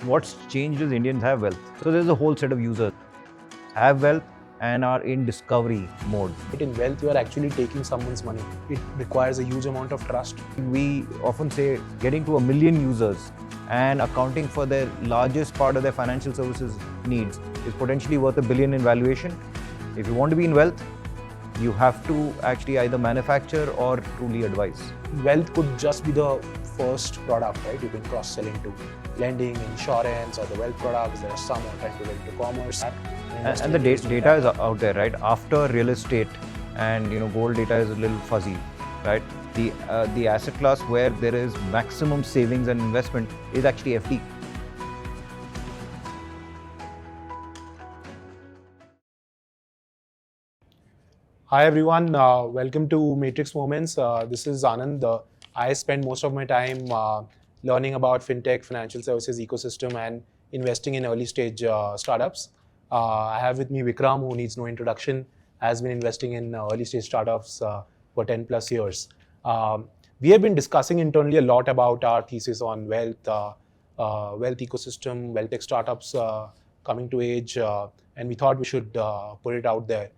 what's changed is Indians have wealth. So there's a whole set of users have wealth and are in discovery mode. In wealth, you are actually taking someone's money. It requires a huge amount of trust. We often say getting to 1 million users and accounting for their largest part of their financial services needs is potentially worth $1 billion in valuation. If you want to be in wealth, you have to actually either manufacture or truly advise. Wealth could just be the first product, right? You can cross-sell into lending, insurance, or the wealth products. There are some trying to get into commerce. And the data is out there, right? After real estate and gold data is a little fuzzy, right? The asset class where there is maximum savings and investment is actually FD. Hi everyone, welcome to Matrix Moments. This is Anand. I spend most of my time learning about fintech, financial services ecosystem, and investing in early stage startups. I have with me Vikram, who needs no introduction, has been investing in early stage startups for 10 plus years. We have been discussing internally a lot about our thesis on wealth ecosystem, wealth tech startups coming to age, and we thought we should put it out there.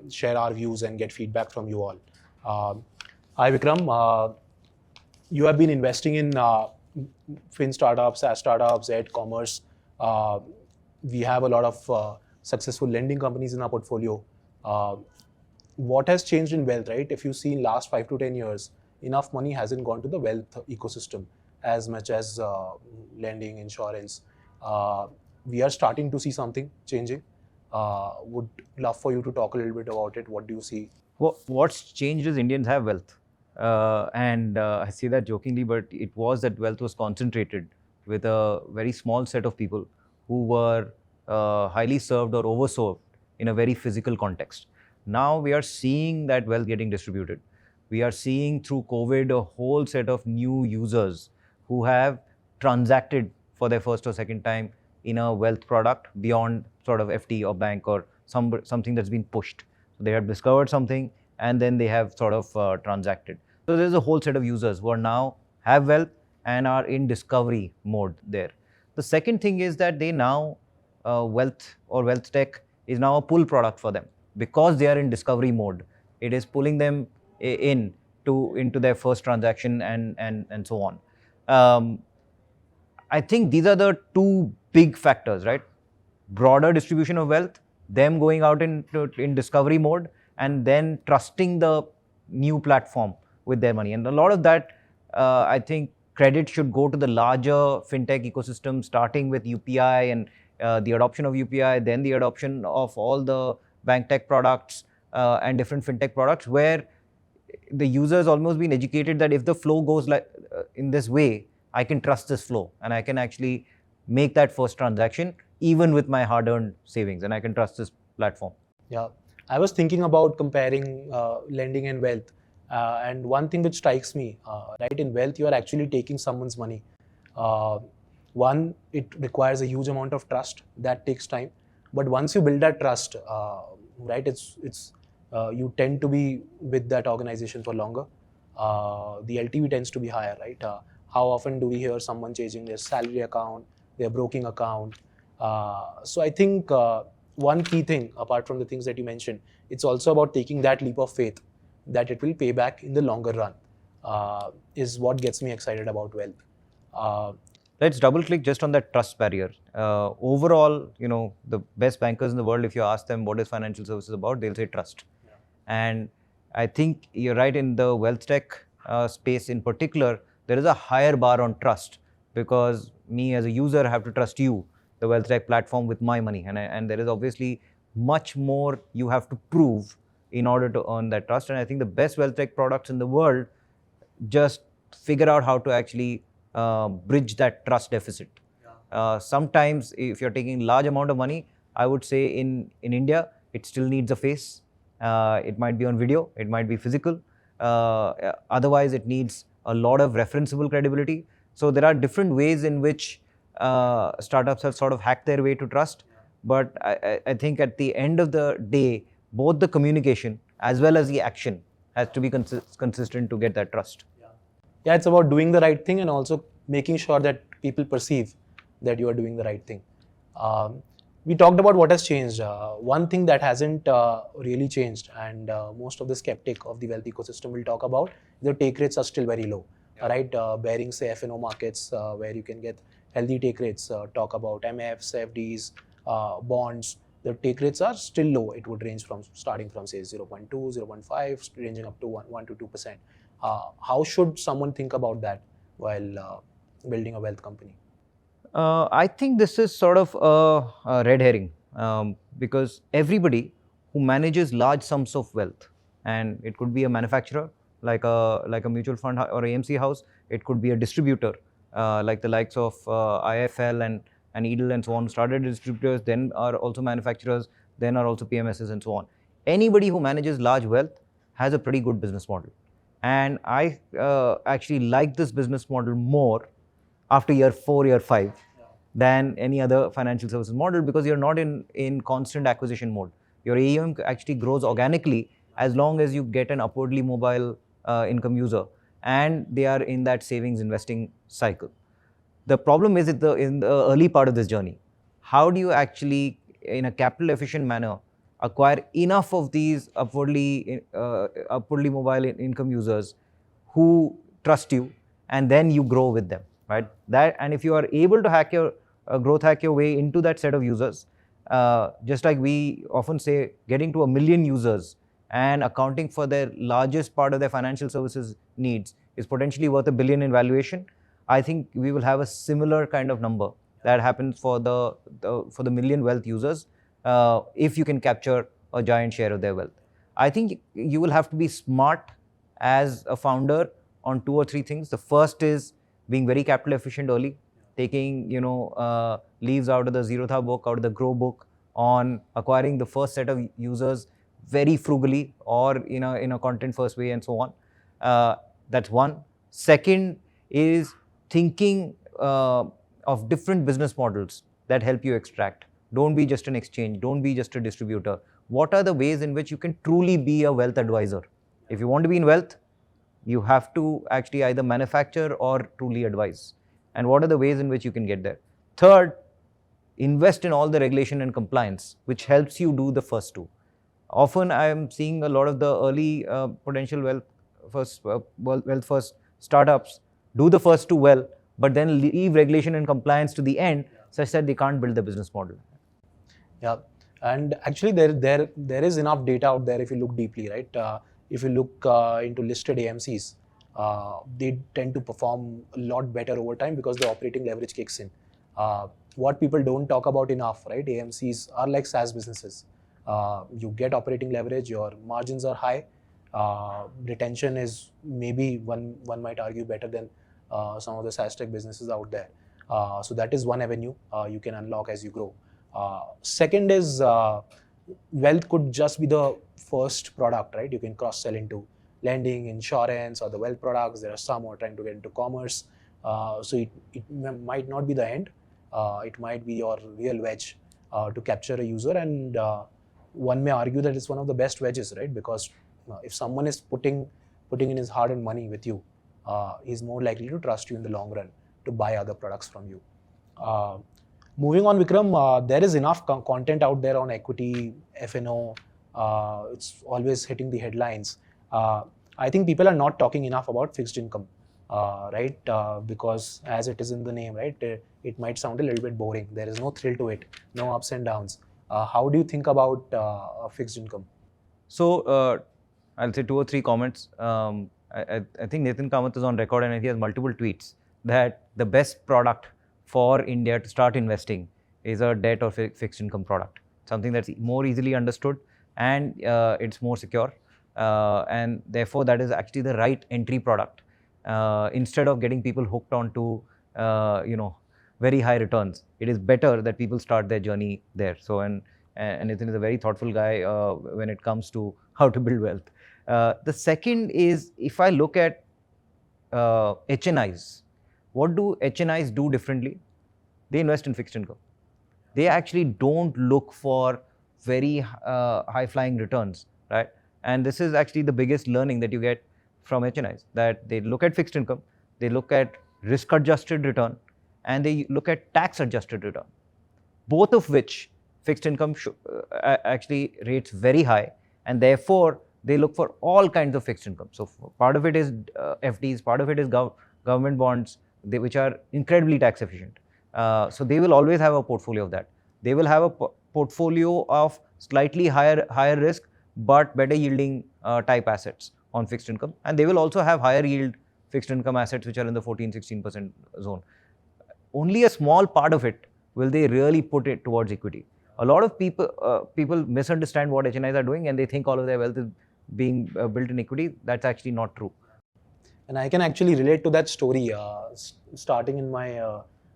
Share our views and get feedback from you all. Hi Vikram, you have been investing in fin startups, SaaS startups, commerce. We have a lot of successful lending companies in our portfolio. What has changed in wealth, right? If you see in last 5 to 10 years, enough money hasn't gone to the wealth ecosystem as much as lending, insurance. We are starting to see something changing. Would love for you to talk a little bit about it. What do you see? Well, what's changed is Indians have wealth. I say that jokingly, but it was that wealth was concentrated with a very small set of people who were highly served or overserved in a very physical context. Now we are seeing that wealth getting distributed. We are seeing through COVID a whole set of new users who have transacted for their first or second time in a wealth product beyond sort of FD or bank or something that's been pushed. So they have discovered something and then they have sort of transacted. So there's a whole set of users who are now have wealth and are in discovery mode there. The second thing is that they now, wealth or wealth tech is now a pull product for them because they are in discovery mode. It is pulling them into their first transaction and so on. I think these are the two big factors, right? Broader distribution of wealth, them going out in discovery mode, and then trusting the new platform with their money. And a lot of that, I think, credit should go to the larger fintech ecosystem, starting with UPI and the adoption of UPI, then the adoption of all the bank tech products and different fintech products, where the user has almost been educated that if the flow goes like in this way, I can trust this flow and I can actually make that first transaction even with my hard-earned savings, and I can trust this platform. Yeah, I was thinking about comparing lending and wealth, and one thing which strikes me, right, in wealth you are actually taking someone's money. One, it requires a huge amount of trust. That takes time, but once you build that trust, right, it's you tend to be with that organization for longer. The LTV tends to be higher, right? How often do we hear someone changing their salary account, their broking account? So I think one key thing, apart from the things that you mentioned, it's also about taking that leap of faith that it will pay back in the longer run, is what gets me excited about wealth. Let's double click just on that trust barrier. Overall, the best bankers in the world, if you ask them what is financial services about, they'll say trust. Yeah. And I think you're right, in the wealth tech space in particular, there is a higher bar on trust because me as a user have to trust you, the wealth tech platform, with my money. And there is obviously much more you have to prove in order to earn that trust. And I think the best wealth tech products in the world just figure out how to actually bridge that trust deficit. Yeah. Sometimes if you're taking large amount of money, I would say in India, it still needs a face. It might be on video, it might be physical. Otherwise, it needs a lot of referenceable credibility. So there are different ways in which startups have sort of hacked their way to trust. Yeah. But I think at the end of the day, both the communication as well as the action has to be consistent to get that trust. Yeah, it's about doing the right thing and also making sure that people perceive that you are doing the right thing. We talked about what has changed. One thing that hasn't really changed, and most of the skeptic of the wealth ecosystem will talk about, the take rates are still very low, right? Bearing say F&O markets where you can get healthy take rates, talk about MFs, FDs, bonds. The take rates are still low. It would range from starting from say 0.2, 0.5, ranging up to 1 to 2%. How should someone think about that while building a wealth company? I think this is sort of a red herring because everybody who manages large sums of wealth, and it could be a manufacturer like a mutual fund or AMC house, it could be a distributor like the likes of IFL and Edel and so on, started distributors, then are also manufacturers, then are also PMSs and so on. Anybody who manages large wealth has a pretty good business model, and I actually like this business model more after year 4, year 5 than any other financial services model, because you're not in constant acquisition mode. Your AUM actually grows organically as long as you get an upwardly mobile income user and they are in that savings investing cycle. The problem is in the early part of this journey. How do you actually, in a capital efficient manner, acquire enough of these upwardly mobile income users who trust you, and then you grow with them, right? And if you are able to growth hack your way into that set of users, just like we often say, getting to 1 million users and accounting for their largest part of their financial services needs is potentially worth $1 billion in valuation. I think we will have a similar kind of number that happens for the million wealth users if you can capture a giant share of their wealth. I think you will have to be smart as a founder on 2 or 3 things. The first is being very capital efficient early, taking leaves out of the Zerodha book, out of the Grow book, on acquiring the first set of users very frugally or in a content first way and so on. That's one. Second is thinking of different business models that help you extract. Don't be just an exchange. Don't be just a distributor. What are the ways in which you can truly be a wealth advisor? If you want to be in wealth, you have to actually either manufacture or truly advise. And what are the ways in which you can get there? Third, invest in all the regulation and compliance, which helps you do the first 2. Often I am seeing a lot of the early potential wealth first startups do the first 2 well, but then leave regulation and compliance to the end, such that they can't build the business model. Yeah, and actually there is enough data out there if you look deeply, right? If you look into listed AMCs, they tend to perform a lot better over time because the operating leverage kicks in. What people don't talk about enough, right? AMCs are like SaaS businesses. You get operating leverage, your margins are high, retention is maybe one might argue better than some of the SaaS tech businesses out there. So that is one avenue you can unlock as you grow. Second is wealth could just be the first product, right? You can cross-sell into lending, insurance, or the wealth products. There are some who are trying to get into commerce. So it might not be the end. It might be your real wedge to capture a user. And one may argue that it's one of the best wedges, right? Because if someone is putting in his hard-earned money with you, he's more likely to trust you in the long run to buy other products from you. Moving on, Vikram, there is enough content out there on equity, F&O. It's always hitting the headlines. I think people are not talking enough about fixed income, right? Because as it is in the name, right, it might sound a little bit boring. There is no thrill to it, no ups and downs. How do you think about fixed income? So I'll say 2 or 3 comments. I think Nitin Kamath is on record and he has multiple tweets that the best product for India to start investing is a debt or fixed income product, something that's more easily understood and it's more secure. And therefore, that is actually the right entry product instead of getting people hooked onto very high returns. It is better that people start their journey there. So and Nitin is a very thoughtful guy when it comes to how to build wealth. The second is, if I look at HNIs, what do HNIs do differently? They invest in fixed income. They actually don't look for very high-flying returns, right? And this is actually the biggest learning that you get from HNIs, that they look at fixed income, they look at risk-adjusted return, and they look at tax adjusted return, both of which fixed income actually rates very high, and therefore they look for all kinds of fixed income. So part of it is FDs, part of it is government bonds, which are incredibly tax efficient. So they will always have a portfolio of that. They will have a portfolio of slightly higher risk but better yielding type assets on fixed income, and they will also have higher yield fixed income assets which are in the 14-16% zone. Only a small part of it will they really put it towards equity. A lot of people misunderstand what HNIs are doing, and they think all of their wealth is being built in equity. That's actually not true. And I can actually relate to that story. Starting in my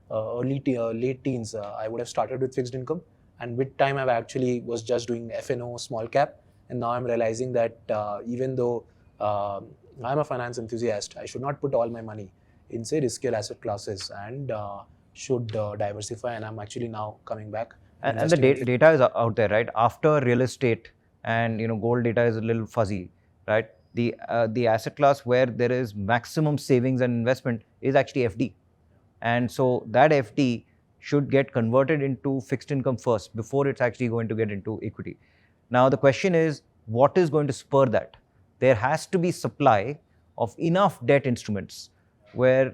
late teens, I would have started with fixed income, and with time I've actually was just doing FNO, small cap, and now I'm realizing that even though I'm a finance enthusiast, I should not put all my money in, say, riskier asset classes, and should diversify. And I'm actually now coming back. And the data is out there, right? After real estate and gold, data is a little fuzzy, right? The asset class where there is maximum savings and investment is actually FD, and so that FD should get converted into fixed income first before it's actually going to get into equity. Now the question is, what is going to spur that? There has to be supply of enough debt instruments where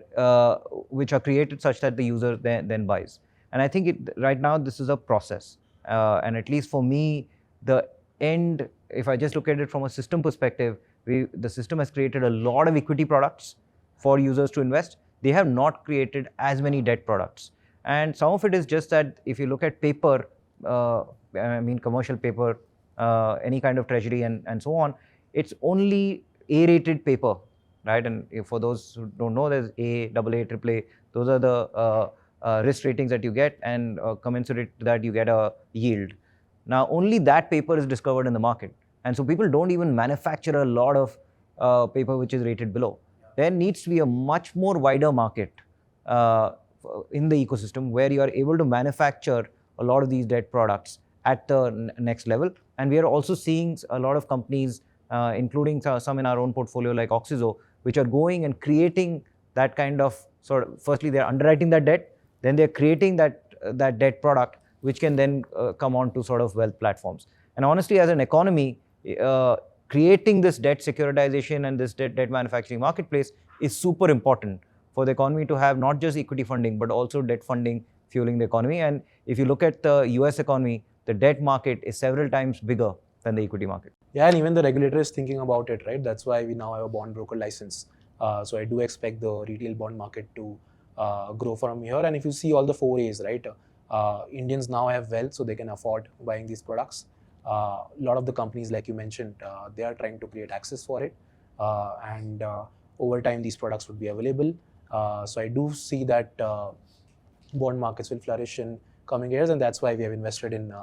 which are created such that the user then buys. And I think right now this is a process, and at least for me, the end, if I just look at it from a system perspective, the system has created a lot of equity products for users to invest. They have not created as many debt products, and some of it is just that if you look at paper, I mean commercial paper, any kind of treasury and so on, it's only A-rated paper, right? And for those who don't know, there's A, AA, AAA. Those are the risk ratings that you get, and commensurate to that you get a yield. Now only that paper is discovered in the market, and so people don't even manufacture a lot of paper which is rated below. There needs to be a much more wider market in the ecosystem where you are able to manufacture a lot of these debt products at the next level. And we are also seeing a lot of companies, including some in our own portfolio like Oxizo, which are going and creating that kind of firstly they're underwriting that debt, then they're creating that debt product which can then come on to sort of wealth platforms. And honestly, as an economy, creating this debt securitization and this debt manufacturing marketplace is super important for the economy to have not just equity funding, but also debt funding fueling the economy. And if you look at the US economy, the debt market is several times bigger than the equity market. Yeah, and even the regulator is thinking about it, right? That's why we now have a bond broker license. So I do expect the retail bond market to grow from here. And if you see all the 4 A's, right? Indians now have wealth, so they can afford buying these products. A lot of the companies, like you mentioned, they are trying to create access for it. And over time, these products would be available. So I do see that bond markets will flourish in coming years, and that's why we have invested in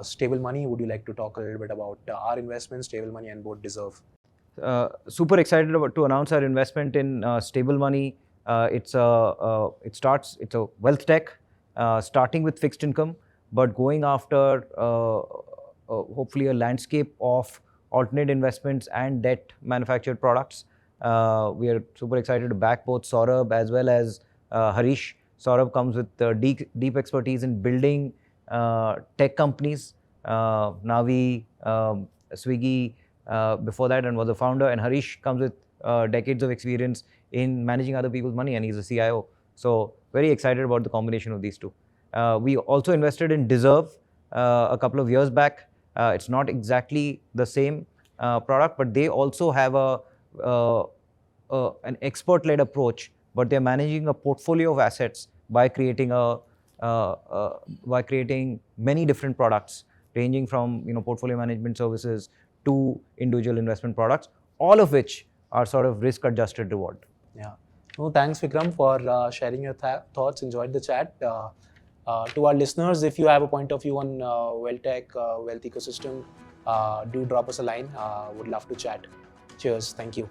stable money. Would you like to talk a little bit about our investments, stable money and both deserve? Super excited to announce our investment in stable money. It's a WealthTech, starting with fixed income, but going after hopefully a landscape of alternate investments and debt manufactured products. We are super excited to back both Saurabh as well as Harish. Saurabh comes with deep expertise in building tech companies, Navi, Swiggy, before that, and was a founder. And Harish comes with decades of experience in managing other people's money, and he's a CIO. So very excited about the combination of these two. We also invested in Deserve a couple of years back. It's not exactly the same product, but they also have an expert-led approach, but they're managing a portfolio of assets by creating many different products, ranging from portfolio management services to individual investment products, all of which are sort of risk-adjusted reward. Yeah. No, thanks, Vikram, for sharing your thoughts. Enjoyed the chat. To our listeners, if you have a point of view on WealthTech, wealth ecosystem, do drop us a line. Would love to chat. Cheers. Thank you.